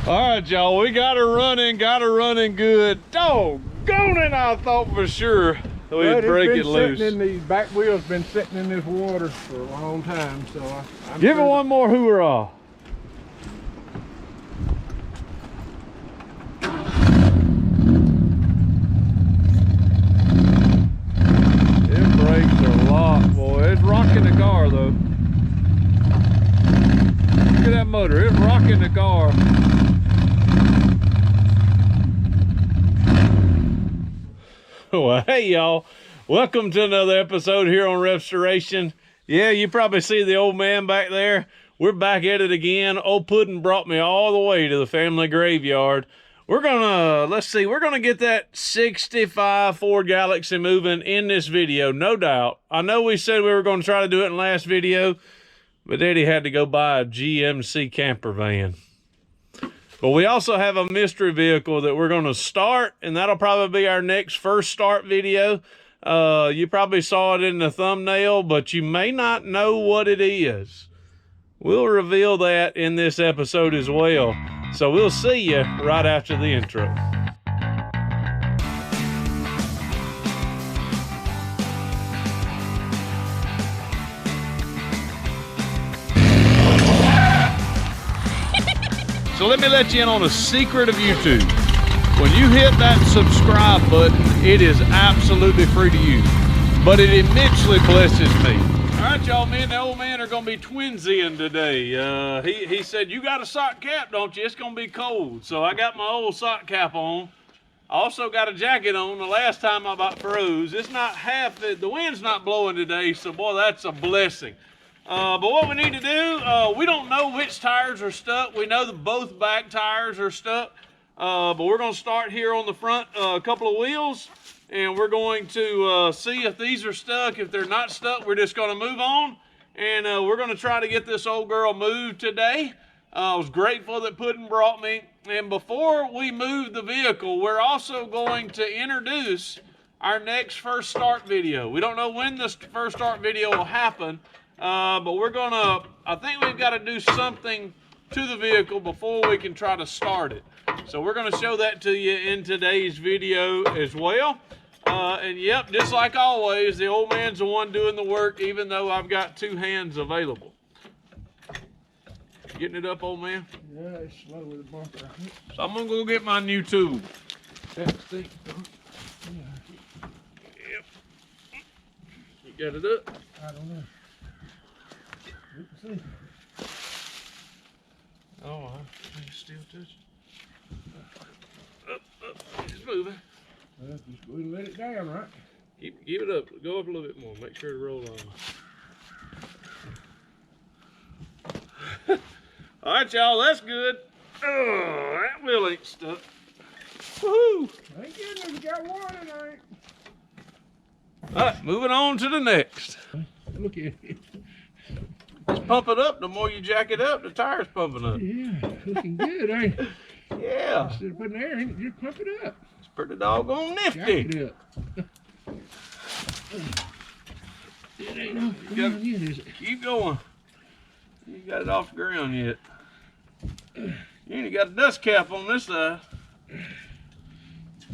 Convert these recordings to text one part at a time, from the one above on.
All right, y'all, we got her running good. Doggone it, I thought for sure we'd break it loose. These back wheels been sitting in this water for a long time, so I'm Give it one more hoorah. It brakes a lot, boy. It's rocking the car, though. Look at that motor, it's rocking the car. Well, hey y'all, welcome to another episode here on RevStoration. Yeah, you probably see the old man back there. We're back at it again. Old Puddin' brought me all the way to the family graveyard. We're gonna get that 65 Ford Galaxie moving in this video, no doubt. I know we said we were gonna try to do it in the last video, but Daddy had to go buy a GMC camper van. But we also have a mystery vehicle that we're going to start, and that'll probably be our next first start video. You probably saw it in the thumbnail, but you may not know what it is. We'll reveal that in this episode as well. So we'll see you right after the intro. So let me let you in on a secret of YouTube. When you hit that subscribe button, it is absolutely free to use, but it immensely blesses me. All right, y'all, me and the old man are gonna be twinsying today. He said, you got a sock cap, don't you? It's gonna be cold. So I got my old sock cap on. I also got a jacket on. The last time I about froze. It's not half, the wind's not blowing today, so boy, that's a blessing. But what we need to do, we don't know which tires are stuck. We know that both back tires are stuck. But we're going to start here on the front couple of wheels. And we're going to see if these are stuck. If they're not stuck, we're just going to move on. And we're going to try to get this old girl moved today. I was grateful that Puddin' brought me. And before we move the vehicle, we're also going to introduce our next first start video. We don't know when this first start video will happen. But I think we've got to do something to the vehicle before we can try to start it. So we're going to show that to you in today's video as well. And yep, just like always, the old man's the one doing the work, even though I've got two hands available. Getting it up, old man? Yeah, it's slow with the bumper. So I'm going to go get my new tool. That's thick. Yep. You got it up? I don't know. See. Oh, I can still touch it. Up, it's moving. Well, just go ahead and let it down, right? Give it up. Go up a little bit more. Make sure to roll on. All right, y'all. That's good. Oh, that wheel ain't stuck. Woohoo! Ain't good if you got one tonight. All right, moving on to the next. Look at it. Just pump it up. The more you jack it up, the tire's pumping up. Yeah, looking good, ain't it? Yeah. Instead of putting air in it, just pump it up. It's pretty doggone nifty. Jack it up. It ain't no ground yet, is it? Keep going. You got it off the ground yet. You ain't got a dust cap on this side.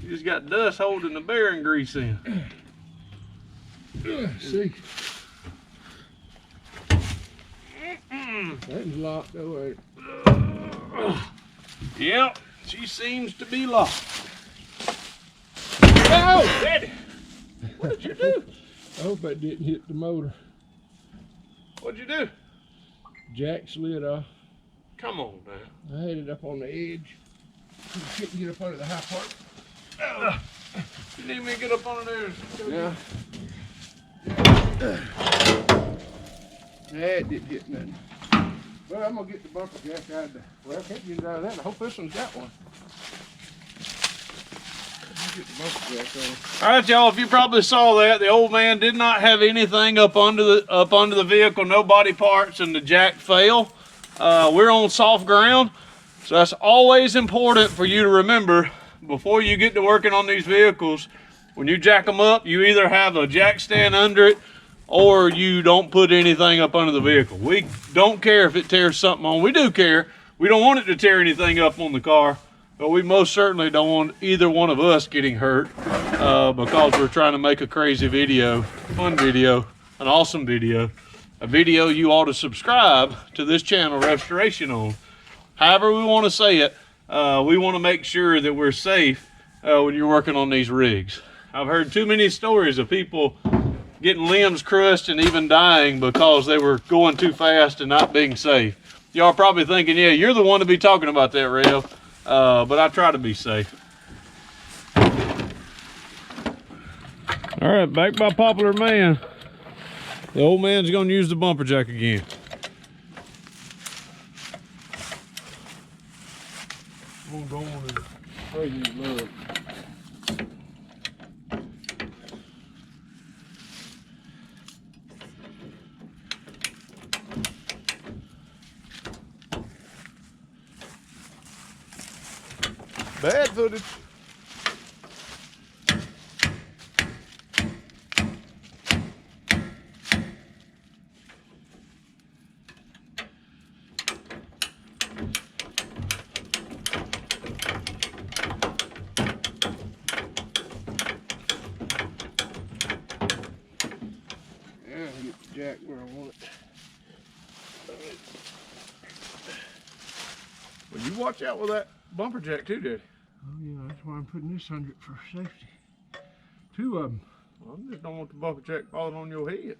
You just got dust holding the bearing grease in. See? That's locked away. Yep, she seems to be locked. Oh, Daddy! What did you do? I hope I didn't hit the motor. What'd you do? Jack slid off. Come on now. I had it up on the edge. Couldn't get up under the high part. You need me to get up on there? Yeah. Yeah, it didn't hit nothing. Well, I'm gonna get the bumper jack out of there. Well, I can't get it out of that. I hope this one's got one. Get the bumper jack on. All right, y'all. If you probably saw that, the old man did not have anything up under the vehicle, no body parts, and the jack fell. We're on soft ground, so that's always important for you to remember before you get to working on these vehicles. When you jack them up, you either have a jack stand under it, or you don't put anything up under the vehicle. We don't care if it tears something on. We do care. We don't want it to tear anything up on the car, but we most certainly don't want either one of us getting hurt because we're trying to make a crazy video, fun video, an awesome video, a video you ought to subscribe to this channel, RevStoration, on. However we want to say it, we want to make sure that we're safe when you're working on these rigs. I've heard too many stories of people getting limbs crushed and even dying because they were going too fast and not being safe. Y'all probably thinking, yeah, you're the one to be talking about that, Rev. But I try to be safe. All right, back by popular man. The old man's gonna use the bumper jack again. I'm going to crazy love. Bad footage. Yeah, I can get the jack where I want it. Well, you watch out with that bumper jack too, Daddy. Oh yeah, that's why I'm putting this under it for safety. Two of them. Well, I just don't want the bumper jack falling on your head.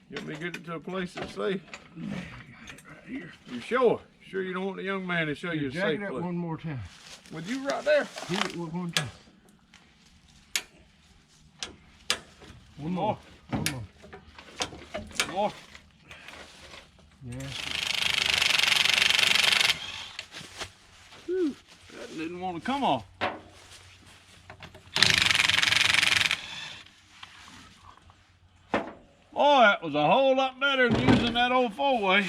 You want me to get it to a place that's safe? Yeah, I got it right here. You sure? Sure you don't want the young man to show you a Jack safe it up place? one more time. With you right there. Hit it with one time. One more. One more. One more. Yeah. Whew, that didn't want to come off. Boy, that was a whole lot better than using that old four-way.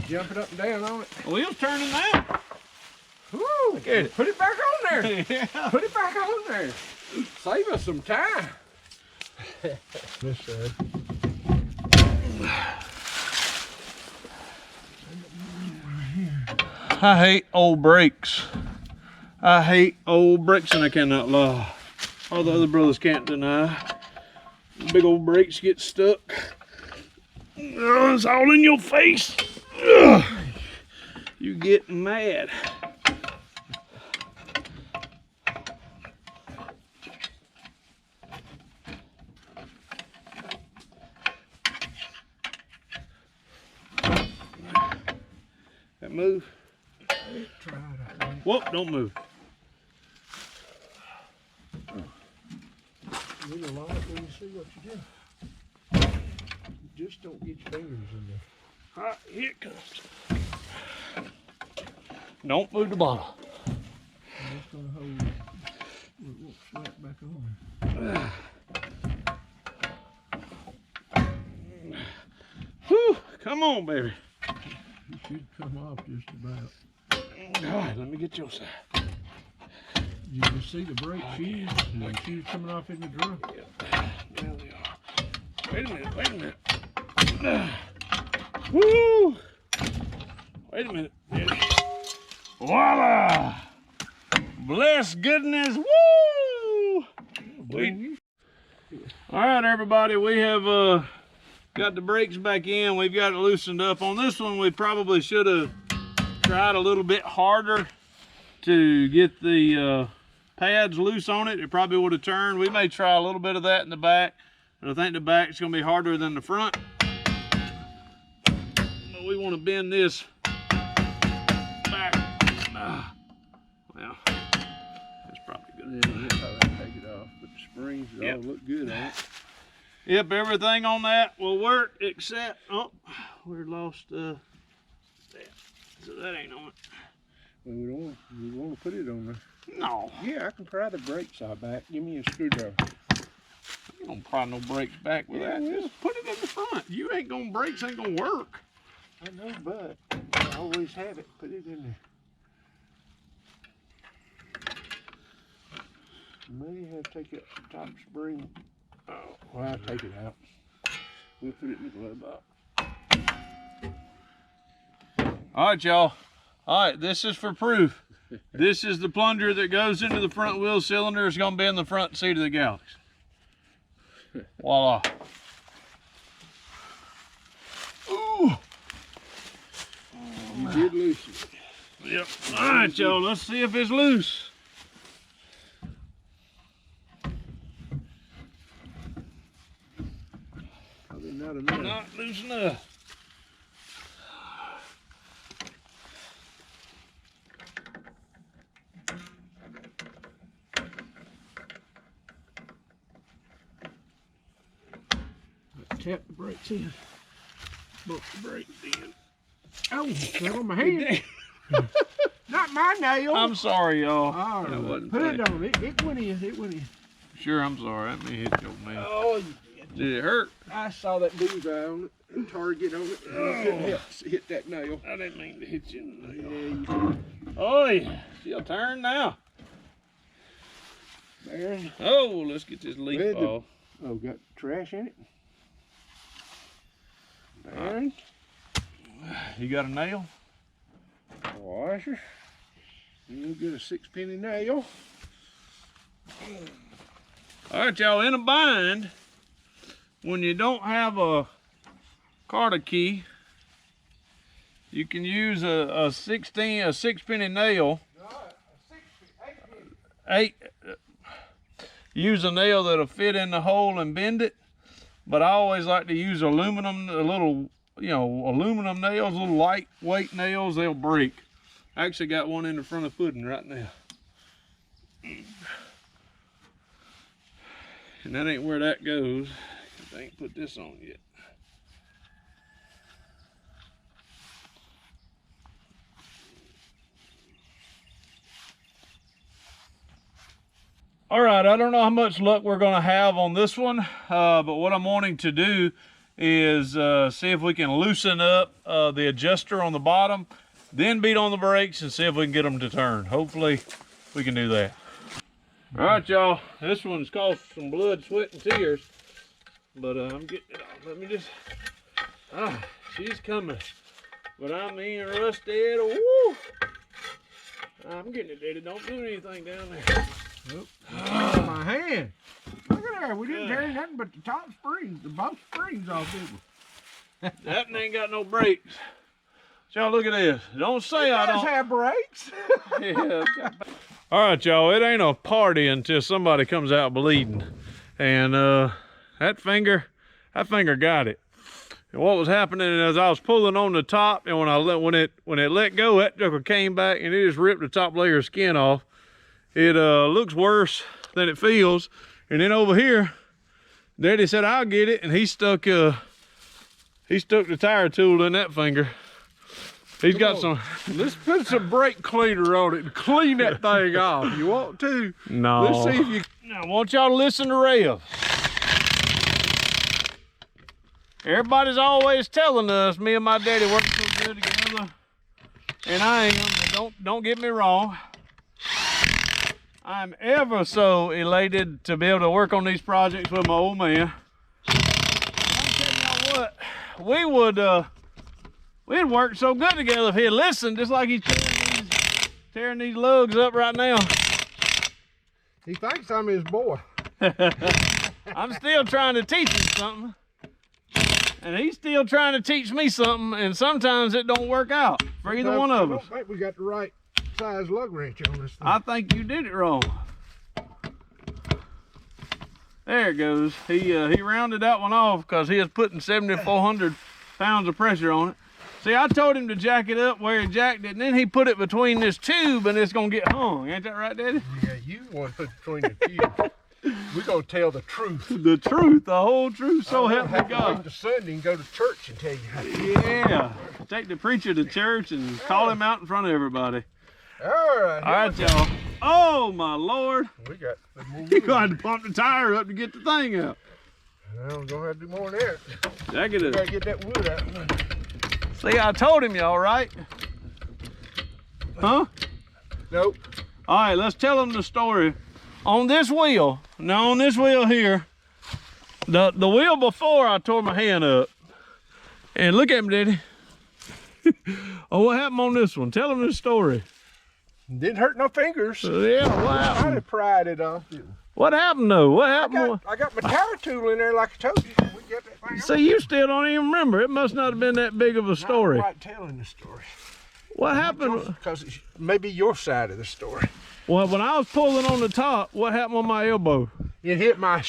Jumping up and down on it. Wheels turning now. Woo! Look at it. Put it back on there. Yeah. Put it back on there. Save us some time. This side. I hate old brakes. I hate old brakes, and I cannot lie. All the other brothers can't deny. Big old brakes get stuck. Oh, it's all in your face. Ugh. You get mad. That move? Try it, I think. Whoop, don't move. You know, like when you see what you do. Just don't get your fingers in there. All right, here it comes. Don't move the bottle. I'm just gonna hold it. It won't slap back on there. Whew, come on, baby. It should come off just about. All right, let me get your side. You can see the brake shoes. The shoes coming off in the drum. Yep, there they are. Wait a minute, wait a minute. Woo! Wait a minute. Voila! Bless goodness. Woo! All right, everybody, we have got the brakes back in. We've got it loosened up. On this one, we probably should have tried a little bit harder to get the pads loose on it. It probably would have turned. We may try a little bit of that in the back, but I think the back's going to be harder than the front. But we want to bend this back. Well, that's probably good. Yeah, that's how I take it off. But the springs all look good on it. Yep, everything on that will work except, oh, we lost that. So that ain't on it. Well, we want to put it on there. No. Yeah, I can pry the brakes out back. Give me a screwdriver. You don't pry no brakes back with that. Just put it in the front. You ain't gonna, brakes ain't gonna work. I know, but I always have it. Put it in there. You may have to take out the top spring. Oh, well, I'll take it out. We'll put it in the glove box. All right, y'all. All right, this is for proof. This is the plunger that goes into the front wheel cylinder. It's gonna be in the front seat of the Galaxie. Voila. Ooh. You did loosen it. Yep. All right, y'all. Let's see if it's loose. Probably not enough. Not loose enough. Tap the brakes in. Bump the brakes in. Oh, right on my hand. Not my nail. I'm sorry, y'all. All That right, wasn't put it funny. on. It went in. It went in. Sure, I'm sorry. That may hit your man. Oh, Did it hurt? I saw that bullseye on it. Target on it. And I couldn't help hit that nail. I didn't mean to hit you in the nail. Yeah, you did. Oh, yeah. She'll turn now. Baron. Oh, let's get this leaf Where'd the- off. Oh, got trash in it. Baron. You got a nail? Washer. You'll get a 6-penny nail. All right, y'all, in a bind, when you don't have a Carter key, you can use a 6-penny nail. Use a nail that'll fit in the hole and bend it. But I always like to use aluminum, aluminum nails, little lightweight nails. They'll break. I actually got one in the front of the pudding right now. And that ain't where that goes. I ain't put this on yet. All right, I don't know how much luck we're gonna have on this one, but what I'm wanting to do is see if we can loosen up the adjuster on the bottom, then beat on the brakes and see if we can get them to turn. Hopefully we can do that. All right, y'all, this one's cost some blood, sweat, and tears, but I'm getting it off. Let me just, she's coming. But I mean, rusted, woo! I'm getting it, Daddy. Don't do anything down there. Nope. My hand. Look at there. We didn't tear nothing but the top springs, the both springs off, did we? That one ain't got no brakes. Y'all look at this. Don't say I don't have brakes. Yeah. All right, y'all. It ain't a party until somebody comes out bleeding, and that finger got it. And what was happening is I was pulling on the top, and when it let go, that joker came back and it just ripped the top layer of skin off. It looks worse than it feels. And then over here, Daddy said, I'll get it. And he stuck the tire tool in that finger. He's got some. Let's put some brake cleaner on it and clean that thing off. You want to? No. Let's see if you. Now, I want y'all to listen to Rev. Everybody's always telling us, me and my daddy work so good together. And I am, don't get me wrong. I'm ever so elated to be able to work on these projects with my old man. I'm telling y'all what, we'd work so good together if he'd listened, just like he's tearing these lugs up right now. He thinks I'm his boy. I'm still trying to teach him something. And he's still trying to teach me something, and sometimes it don't work out for either one of us. I don't think we got the right size lug wrench on this thing. I think you did it wrong. There it goes. He rounded that one off because he was putting 7,400 pounds of pressure on it. See, I told him to jack it up where he jacked it, and then he put it between this tube, and it's gonna get hung. Ain't that right, Daddy? Yeah, you want to put between the tubes. We're gonna tell the truth. The truth, the whole truth. So help me Wait God. till Sunday and go to church and tell you. Yeah. Take the preacher to church and call him out in front of everybody. All right. All right, y'all. Oh my Lord! We got some more You're wood. going to pump the tire up to get the thing out. Well, we're gonna have to do more than that. Jack it We up. gotta get that wood out. See, I told him, y'all, right? Huh? Nope. All right, let's tell him the story. On this wheel, now on this wheel here, The wheel before I tore my hand up. And look at me, Daddy. Oh, what happened on this one? Tell him the story. Didn't hurt no fingers. Yeah, what happened? I'd have pried it off. What happened though? What happened? I got my tire tool in there like I told you. We get that thing See, you still don't even remember. It must not have been that big of a story. I'm right telling the story. What happened? Because it's maybe your side of the story. Well, when I was pulling on the top, what happened on my elbow? It hit my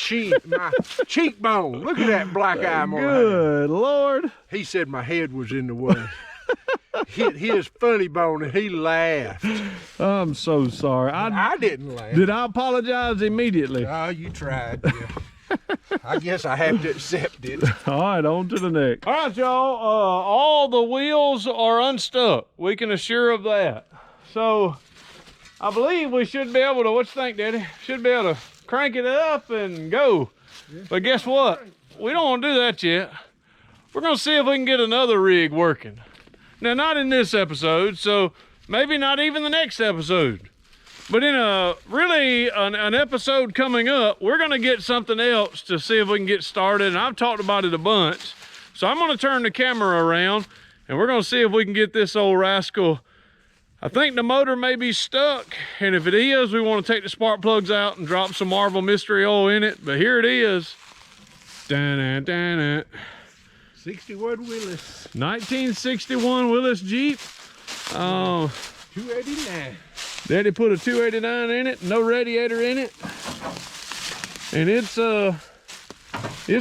my cheekbone. Look at that black eye mark. Good Lord. He said my head was in the way. Hit his funny bone and he laughed. I'm so sorry. I didn't laugh. Did I apologize immediately? Oh, you tried. Yeah. I guess I have to accept it. All right, on to the next. All right, y'all. All the wheels are unstuck. We can assure of that. So I believe we should be able to, what you think, Daddy? Should be able to crank it up and go. Yeah. But guess what? We don't want to do that yet. We're going to see if we can get another rig working. Now, not in this episode, so maybe not even the next episode. But in an episode coming up, we're going to get something else to see if we can get started. And I've talked about it a bunch. So I'm going to turn the camera around and we're going to see if we can get this old rascal. I think the motor may be stuck. And if it is, we want to take the spark plugs out and drop some Marvel Mystery Oil in it. But here it is. Dun-dun-dun-dun. 61 Willis. 1961 Willis Jeep. 289. Daddy put a 289 in it, no radiator in it. And it's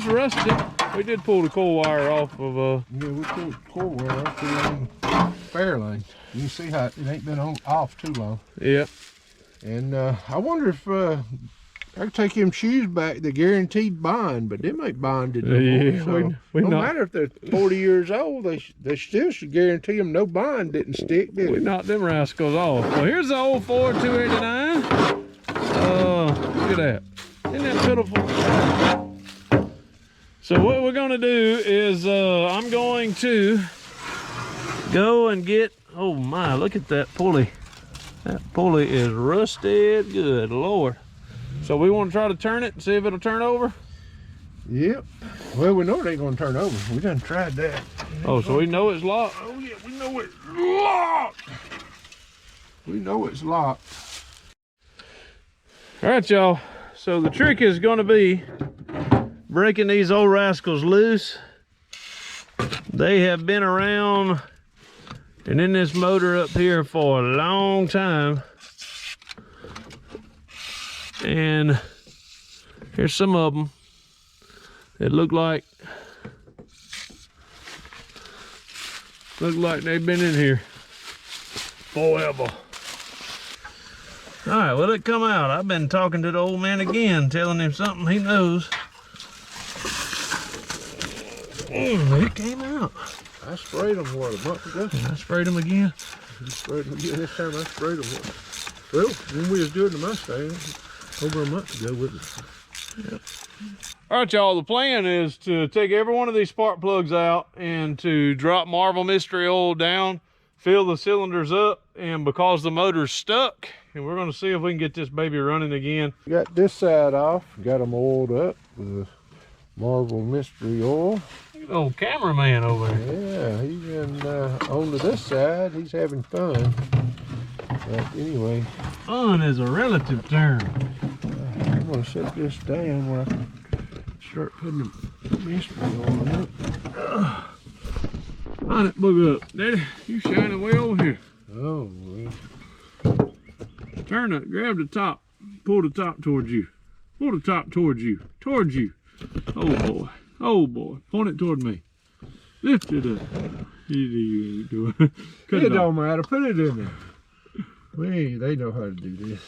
rusted. We did pull the coil wire off of yeah, we pulled the coil wire off the Fairlane. You can see how it ain't been off too long. Yeah. And I wonder if I could take them shoes back, the guaranteed bond, but them ain't bonded no more. So no matter if they're 40 years old, they still should guarantee them no bond didn't stick, did we it? knocked them rascals off. Well, here's the old Ford 289. Look at that. Isn't that pitiful? So what we're gonna do is I'm going to go and get, oh my, look at that pulley. That pulley is rusted, good Lord. So we want to try to turn it and see if it'll turn over? Yep. Well, we know it ain't gonna turn over. We done tried that. Oh, so we know it's locked? Oh yeah, we know it's locked. We know it's locked. All right, y'all. So the trick is gonna be breaking these old rascals loose. They have been around and in this motor up here for a long time. And here's some of them. It look like they've been in here forever. All right, well, it come out. I've been talking to the old man again, telling him something he knows. It came out. I sprayed them, what, a month ago? I sprayed them again. You sprayed them again. This time I sprayed them. Well, when we was doing the Mustang, over a month ago with it. Yep. All right, y'all, the plan is to take every one of these spark plugs out and to drop Marvel Mystery Oil down, fill the cylinders up, and because the motor's stuck, and we're going to see if we can get this baby running again. Got this side off, got them oiled up with Marvel Mystery Oil. Look at the old cameraman over there. Yeah, he's in, on to this side, he's having fun. But anyway. Fun is a relative term. I'm going to set this down where I can start putting the mystery on it. Line it book up. Daddy, you shining way over here. Oh, well. Turn it, grab the top, pull the top towards you. Pull the top towards you, towards you. Oh boy, point it toward me. Lift it up. You ain't doing it. It don't matter, put it in there. They know how to do this.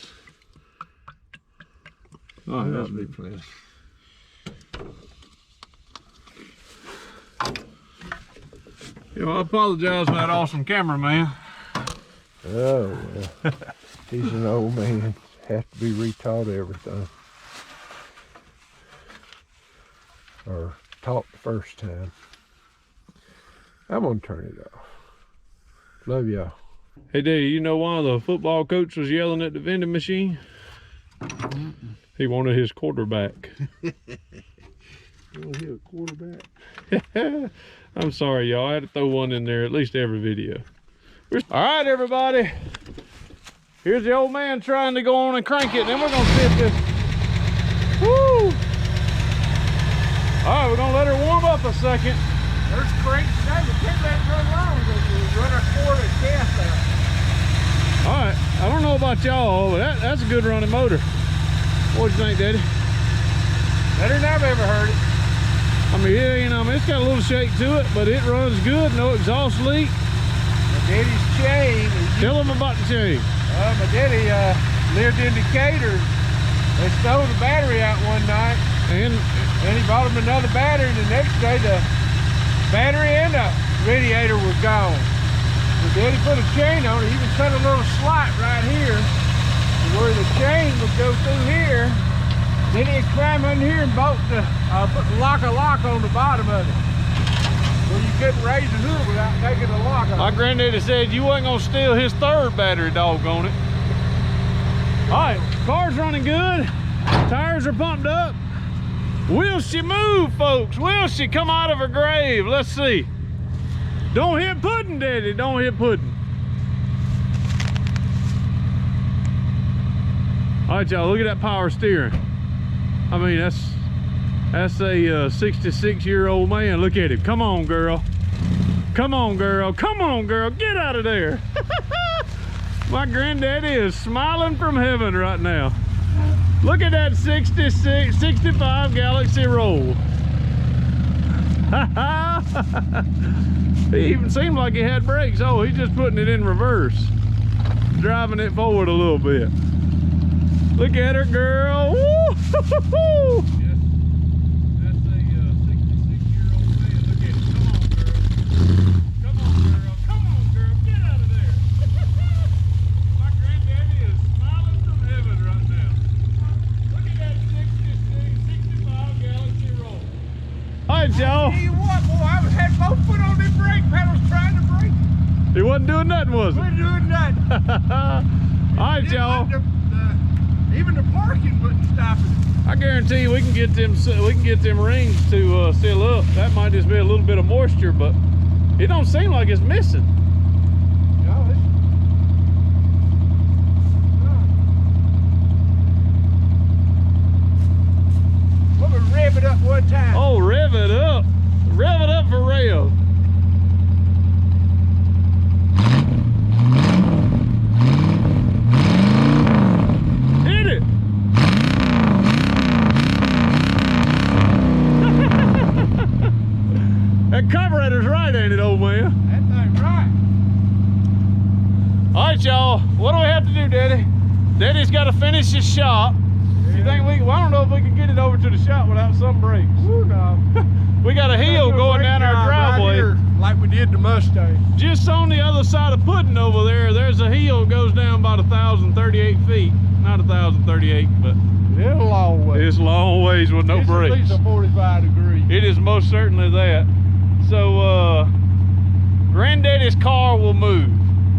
Oh, that'll be plenty. Yeah, well, I apologize for that awesome cameraman. Oh, well. He's an old man. Has to be retaught everything. Or taught the first time. I'm gonna turn it off. Love y'all. Hey, Daddy, you know why the football coach was yelling at the vending machine? He wanted his quarterback. Only hit a quarterback. I'm sorry, y'all. I had to throw one in there at least every video. All right, everybody. Here's the old man trying to go on and crank it, and then we're gonna sit this. Woo! All right, we're gonna let her warm up a second. There's cranks today, but can't let it run long because we run a quart of gas out. All right, I don't know about y'all, but that's a good running motor. What'd you think, Daddy? Better than I've ever heard it. I mean, it's got a little shake to it, but it runs good. No exhaust leak. My daddy's chain. Tell them about the chain. My daddy lived in Decatur. They stole the battery out one night. And he bought him another battery, and the next day the battery and the radiator was gone. So daddy put a chain on it. You can cut a little slot right here where the chain would go through here. Then he'd climb under here and bolt the, put the lock on the bottom of it. Where you couldn't raise the hood without taking the lock off. my granddaddy said you wasn't gonna steal his third battery, doggone it. All right, car's running good. Tires are pumped up. Will she move, folks? Will she come out of her grave? Let's see. Don't hit pudding, Daddy. Don't hit pudding. All right, y'all, look at that power steering. I mean, that's a 66-year-old man. Look at him. Come on, girl. Come on, girl. Come on, girl. Get out of there. My granddaddy is smiling from heaven right now. Look at that 65 Galaxie roll. He even seemed like he had brakes. Oh, he's just putting it in reverse. Driving it forward a little bit. Look at her, girl. Woo! That's a 66-year-old man. Look at it. Come on, girl. Come on, girl. Get out of there. My granddaddy is smiling from heaven right now. Look at that 65 Galaxie roll. All right, y'all. Tell you what, boy, I had both foot on them brake pedals trying to brake. He wasn't doing nothing, was he? Wasn't doing nothing. All right, y'all. Even the parking wouldn't stop it. I guarantee you we can get them rings to seal up. That might just be a little bit of moisture, but it don't seem like it's missing. No, it's not. We'll rev it up one time. Oh, rev it up. Rev it up for real. That carburetor's right, ain't it, old man? That thing's right. All right, y'all. What do we have to do, Daddy? Daddy's got to finish his shop. Yeah. You think well, I don't know if we can get it over to the shop without some brakes. Ooh, no. We got a hill going down our driveway. Right here, like we did the Mustang. Just on the other side of Pudding over there, there's a hill that goes down about 1,038 feet. Not 1,038, but It's a long way. it's a long ways with no brakes. At least a 45 degree. It is most certainly that. So, Granddaddy's car will move.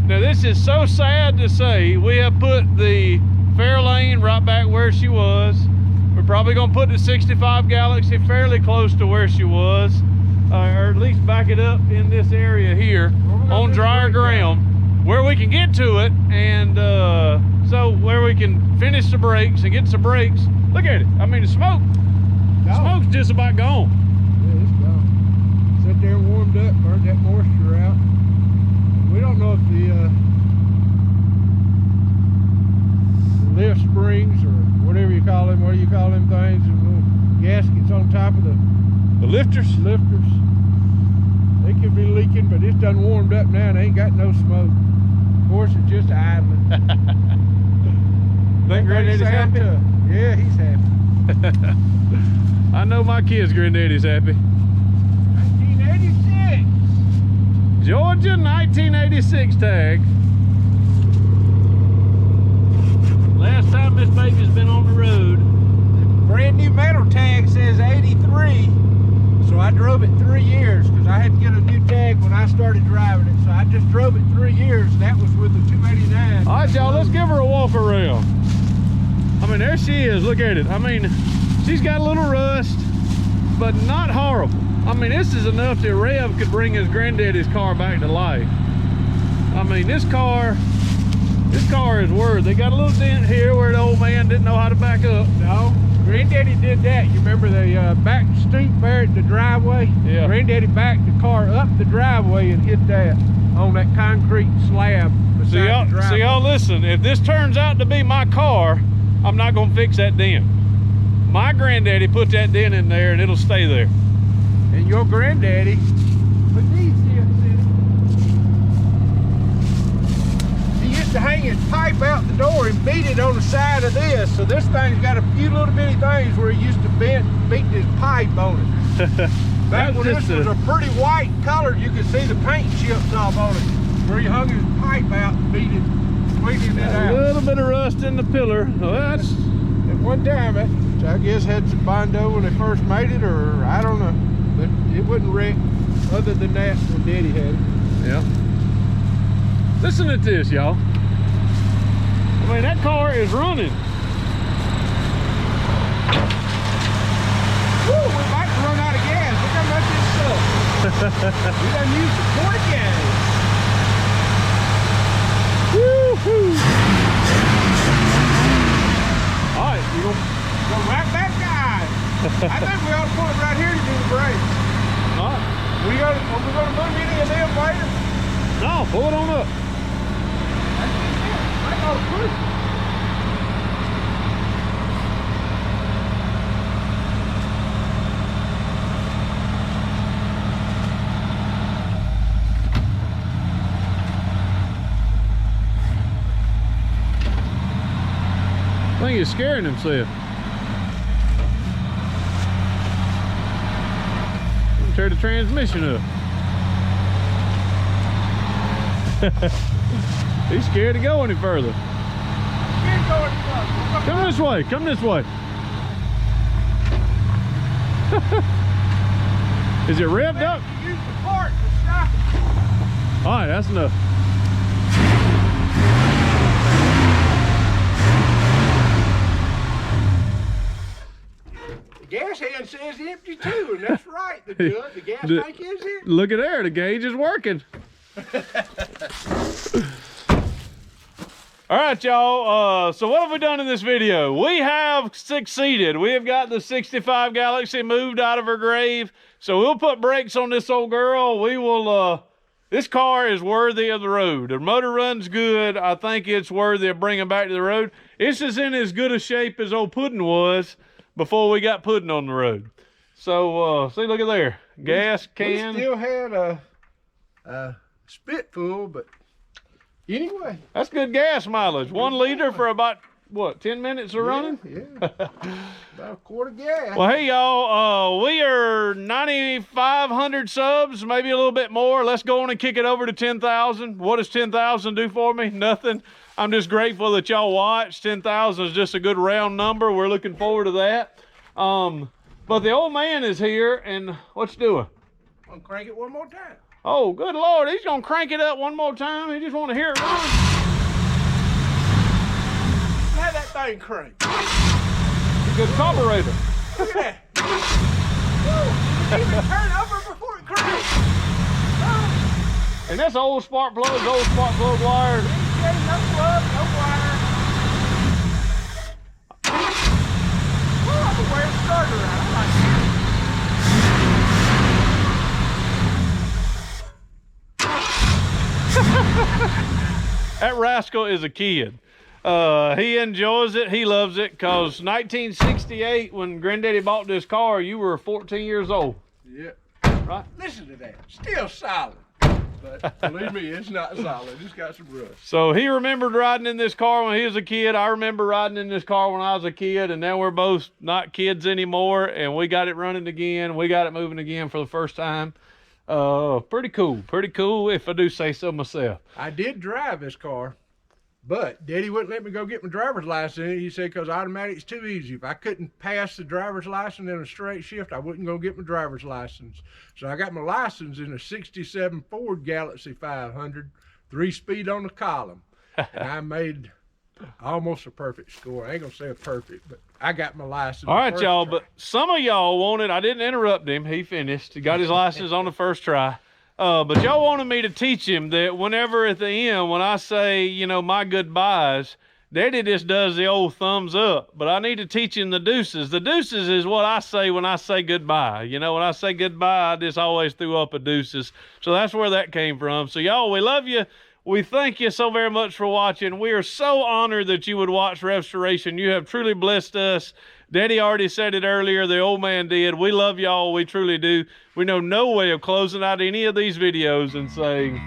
Now, this is so sad to say. We have put the Fairlane right back where she was. We're probably going to put the 65 Galaxie fairly close to where she was, or at least back it up in this area here on drier ground where we can get to it, and so where we can finish the brakes and get some brakes. Look at it. I mean, the smoke's just about gone. Yeah, it's gone. Sat there and warmed up, burned that moisture out. We don't know if the lift springs or whatever you call them, what do you call them things, and little gaskets on top of the lifters. They could be leaking, but it's done warmed up now and ain't got no smoke. Of course, it's just idling. Think Granddaddy's happy? Yeah, he's happy. I know my kids' Granddaddy's happy. 1986. Georgia 1986 tag. Last time this baby's been on the road. The brand new metal tag says 83. So I drove it 3 years because I had to get a new tag when I started driving it. So I just drove it 3 years, and that was with the 289. All right, y'all, let's give her a walk around. I mean, there she is. Look at it. I mean, she's got a little rust. but not horrible. I mean, this is enough that Rev could bring his granddaddy's car back to life. I mean, this car is worth. They got a little dent here where the old man didn't know how to back up. No, Granddaddy did that. You remember the back stoop there at the driveway? Yeah. Granddaddy backed the car up the driveway and hit that on that concrete slab beside the driveway. So y'all listen, if this turns out to be my car, I'm not gonna fix that dent. My granddaddy put that dent in there and it'll stay there. And your granddaddy put these dents in it. He used to hang his pipe out the door and beat it on the side of this. So this thing's got a few little bitty things where he used to beat his pipe on it. Back when this was a pretty white color, you could see the paint chips off on it. Where he hung his pipe out and beat it, cleaning it out. A little bit of rust in the pillar. Well, that's... At one time, I guess had some Bondo when they first made it, or I don't know. But it wouldn't wreck other than that when Daddy had it. Yeah. Listen to this, y'all. I mean, that car is running. Woo, we might run out of gas. Look how much this sucks. We done used the 40 gas. Woo-hoo. All right, you gonna go right back, guys. I think we ought to put it right here to do the brakes. All right. Are we gonna move any of them later? No, pull it on up. That's just it. I ought to push it. I think he's scaring himself. Turn the transmission up. He's scared to go any further. Come this way, come this way. Is it revved up? Use the part to stop it. All right, that's enough. The gas hand says empty too, and that's right. The gas tank is empty. Look at there, the gauge is working. All right, y'all. So what have we done in this video? We have succeeded. We have got the 65 Galaxie moved out of her grave. So we'll put brakes on this old girl. We will, this car is worthy of the road. The motor runs good. I think it's worthy of bringing back to the road. It's just in as good a shape as old Puddin' was before we got Puddin' on the road. So, see, look at there. Gas can. We still had a spit full, but anyway. That's good gas mileage. 1 liter for about, what, 10 minutes of running? Yeah. About a quart of gas. Well, hey, y'all, we are 9,500 subs, maybe a little bit more. Let's go on and kick it over to 10,000. What does 10,000 do for me? Nothing. I'm just grateful that y'all watched. 10,000 is just a good round number. We're looking forward to that. But the old man is here, and what's he doing? I'm gonna crank it one more time. Oh, good Lord, he's gonna crank it up one more time. He just want to hear it run. How that thing crank? It's a good carburetor. Look at that. Woo, it even turn over before it cranks. And that's old spark plugs, old spark plug wires. No plug, no wire. Well, I'm gonna wear a starter out. I like that. That rascal is a kid. He enjoys it. He loves it because 1968, when Granddaddy bought this car, you were 14 years old. Yep. Right? Listen to that. Still solid. But believe me, it's not solid. It's got some rust. So he remembered riding in this car when he was a kid. I remember riding in this car when I was a kid, and now we're both not kids anymore, and we got it running again. We got it moving again for the first time. Pretty cool, if I do say so myself. I did drive this car, but Daddy wouldn't let me go get my driver's license. He said because automatic's too easy. If I couldn't pass the driver's license in a straight shift, I wouldn't go get my driver's license. So I got my license in a 67 Ford Galaxie 500, 3-speed on the column. And I made almost a perfect score. I ain't gonna say a perfect, but I got my license. All right, y'all, but some of y'all wanted, I didn't interrupt him. He finished. He got his license on the first try. But y'all wanted me to teach him that whenever at the end, when I say, you know, my goodbyes, Daddy just does the old thumbs up, but I need to teach him the deuces. The deuces is what I say when I say goodbye. You know, when I say goodbye, I just always threw up a deuces. So that's where that came from. So y'all, we love you. We thank you so very much for watching. We are so honored that you would watch RevStoration. You have truly blessed us. Daddy already said it earlier. The old man did. We love y'all. We truly do. We know no way of closing out any of these videos and saying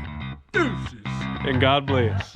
deuces and God bless.